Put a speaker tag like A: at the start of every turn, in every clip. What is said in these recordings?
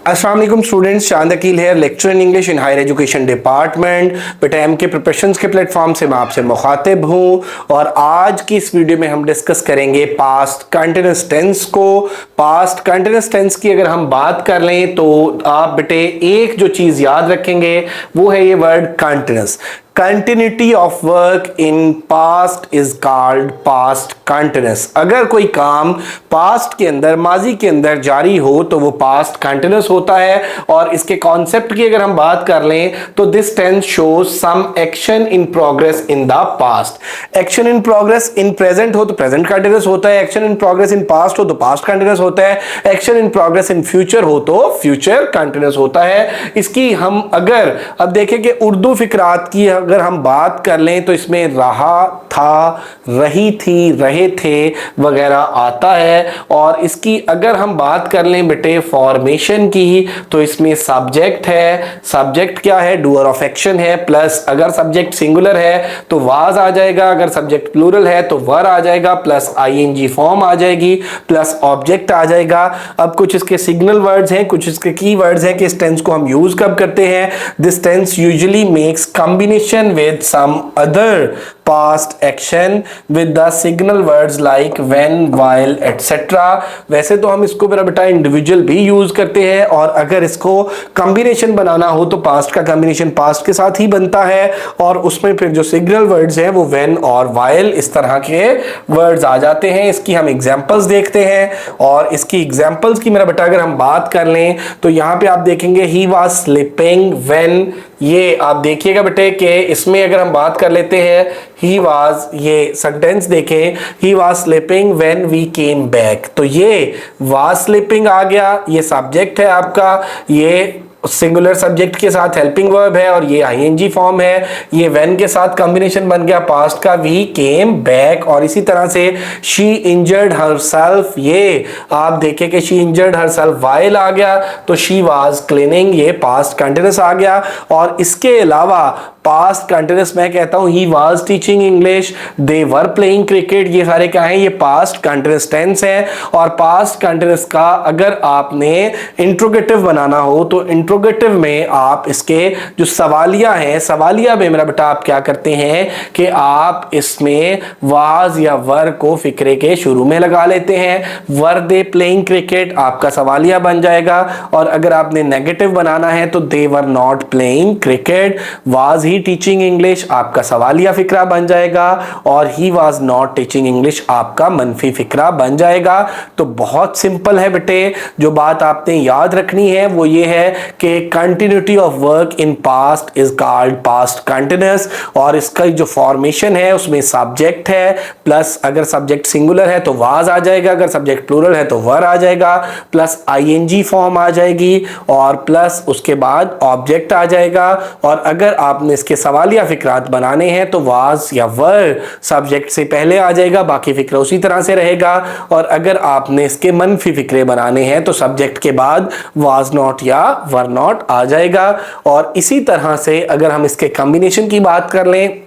A: अस्सलाम वालेकुम स्टूडेंट्स, चांद अकील है, lecture in English in higher education department. बेटा एम के प्रिपरेशंस के प्लेटफॉर्म से मैं आपसे मुखातिब हूं और आज की इस वीडियो में हम डिस्कस करेंगे पास्ट कंटिन्यूअस टेंस को। पास्ट कंटिन्यूअस टेंस की अगर हम बात कर लें तो आप बेटे एक जो चीज़ याद रखेंगे वो है ये word continuous. Continuity of work in past is called past continuous. अगर कोई काम पास्ट के अंदर, माजी के अंदर जारी हो तो वो पास्ट कंटिन्यूअस होता है। और इसके कॉन्सेप्ट की अगर हम बात कर लें तो this tense shows some action in progress in the past. Action in progress in present हो तो प्रेजेंट कंटिन्यूअस होता है, action in progress in past हो तो पास्ट कंटिन्यूअस होता है, action in progress in future हो तो फ्यूचर कंटिन्यूअस होता है। इसकी हम अगर अब देखें कि उर्दू फिकरात की अगर हम बात कर लें तो इसमें रहा, था, रही थी, रहे थे वगैरह आता है। और इसकी अगर हम बात कर लें बेटे फॉर्मेशन की तो इसमें सब्जेक्ट है, सब्जेक्ट क्या है, डूअर ऑफ एक्शन है, प्लस अगर सब्जेक्ट सिंगुलर है तो वाज आ जाएगा, अगर सब्जेक्ट प्लूरल है तो वर आ जाएगा, प्लस आईएनजी फॉर्म आ जाएगी, प्लस ऑब्जेक्ट आ जाएगा। अब कुछ इसके सिग्नल वर्ड्स हैं, कुछ इसके की वर्ड्स हैं कि इस टेंस को हम यूज कब करते हैं। This tense usually makes combination with some other past action with the signal words like when, while, etc. वैसे तो हम इसको मेरा बेटा इंडिविजुअल भी यूज करते हैं और अगर इसको कॉम्बिनेशन बनाना हो तो पास्ट का कॉम्बिनेशन पास्ट के साथ ही बनता है और उसमें फिर जो सिग्नल वर्ड्स हैं वो when और while इस तरह के वर्ड्स आ जाते हैं। इसकी हम एग्जांपल्स देखते हैं और इसकी एग्जांपल्स की मेरा बेटा अगर हम बात कर लें तो यहाँ पे आप देखेंगे he was sleeping when, ये आप देखिएगा बेटे कि इसमें अगर हम बात कर लेते हैं he was, ये सेंटेंस देखें he was sleeping when we came back, तो ये was sleeping आ गया, ये सब्जेक्ट है आपका, ये सिंगुलर सब्जेक्ट के साथ हेल्पिंग वर्ब है और ये आईएनजी फॉर्म है, ये व्हेन के साथ कॉम्बिनेशन बन गया पास्ट का वी केम बैक। और इसी तरह से शी इंजर्ड हरसेल्फ, ये आप देखें कि शी इंजर्ड हरसेल्फ वाइल आ गया तो शी वाज क्लीनिंग, ये पास्ट कंटिन्यूअस आ गया। और इसके अलावा पास्ट कंटिन्यूअस मैं कहता हूं he was teaching English, they were playing cricket, ये सारे क्या हैं, ये पास्ट कंटिन्यूअस टेंस है। और पास्ट कंटिन्यूअस का अगर आपने इंट्रोगेटिव बनाना हो तो इंट्रोगेटिव में आप इसके जो सवालिया हैं, सवालिया में मेरा बेटा आप क्या करते हैं कि आप इसमें वाज या वर को फिक्रे के शुरू में लगा लेते हैं। वर दे प्लेइंग क्रिकेट आपका सवालिया बन जाएगा। और अगर आपने नेगेटिव बनाना है तो they were not playing cricket, was he teaching English आपका सवालिया फिक्रा बन जाएगा और he was not teaching English आपका मनफी फिक्रा बन जाएगा। तो बहुत सिंपल है बेटे, जो बात आपने याद रखनी है वो ये है कि continuity of work in past is called past continuous. और इसका जो फॉर्मेशन है उसमें सब्जेक्ट है, प्लस अगर सब्जेक्ट सिंगुलर है तो वाज आ जाएगा, अगर सब्जेक्ट प्लूरल है तो वर आ जाएगा, प्लस आईएनजी फॉर्म आ जाएगी और प्लस उसके बाद ऑब्जेक्ट आ जाएगा। और अगर आपने इसके सवालिया फिक्रात बनाने हैं तो वाज या वर सब्जेक्ट से पहले आ जाएगा, बाकी फिक्र उसी तरह से रहेगा। और अगर आपने इसके मनफी फिक्रे बनाने हैं तो सब्जेक्ट के बाद वाज नॉट या वर नॉट आ जाएगा। और इसी तरह से अगर हम इसके कॉम्बिनेशन की बात कर लें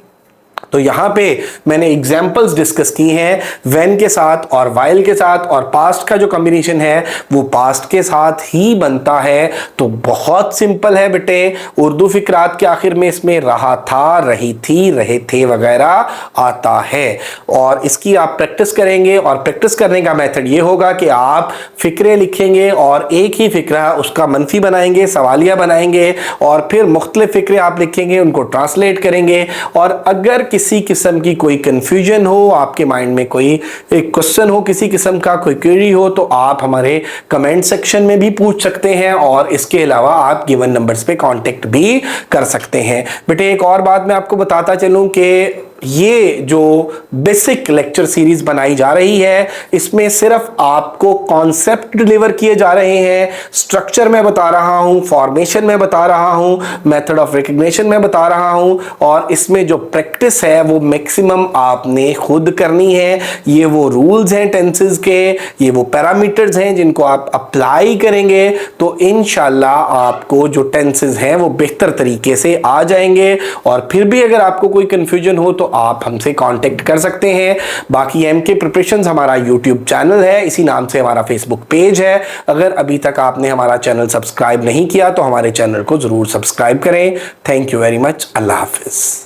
A: तो यहां पे मैंने एग्जांपल्स डिस्कस की हैं व्हेन के साथ और वाइल के साथ, और पास्ट का जो कॉम्बिनेशन है वो पास्ट के साथ ही बनता है। तो बहुत सिंपल है बेटे, उर्दू फिक्रात के आखिर में इसमें रहा था, रही थी, रहे थे वगैरह आता है। और इसकी आप प्रैक्टिस करेंगे और प्रैक्टिस करने का मेथड ये होगा कि आप फिक्रे लिखेंगे और एक ही फिक्रा उसका मनफी बनाएंगे, सवालिया बनाएंगे और फिर मुख्तलिफ फिक्रे आप लिखेंगे, उनको ट्रांसलेट करेंगे। और अगर किसी किस्म की कोई कंफ्यूजन हो, आपके माइंड में कोई एक क्वेश्चन हो, किसी किस्म का कोई क्वेरी हो तो आप हमारे कमेंट सेक्शन में भी पूछ सकते हैं और इसके अलावा आप गिवन नंबर्स पे कांटेक्ट भी कर सकते हैं। बेटे एक और बात मैं आपको बताता चलूं कि ये जो बेसिक लेक्चर सीरीज बनाई जा रही है इसमें सिर्फ आपको कॉन्सेप्ट डिलीवर किए जा रहे हैं, स्ट्रक्चर में बता रहा हूं, फॉर्मेशन में बता रहा हूं, मेथड ऑफ रिकग्निशन में बता रहा हूं। और इसमें जो प्रैक्टिस है वो मैक्सिमम आपने खुद करनी है। ये वो रूल्स हैं टेंसेस के, ये वो पैरामीटर्स हैं जिनको आप अप्लाई करेंगे तो इंशाल्लाह आपको जो टेंसेस हैं वो बेहतर तरीके से आ जाएंगे। और फिर भी अगर आपको कोई कंफ्यूजन हो तो आप हमसे कांटेक्ट कर सकते हैं। बाकी एमके प्रिपरेशंस हमारा यूट्यूब चैनल है, इसी नाम से हमारा फेसबुक पेज है। अगर अभी तक आपने हमारा चैनल सब्सक्राइब नहीं किया तो हमारे चैनल को ज़रूर सब्सक्राइब करें। Thank you very much. अल्लाह हाफिज़।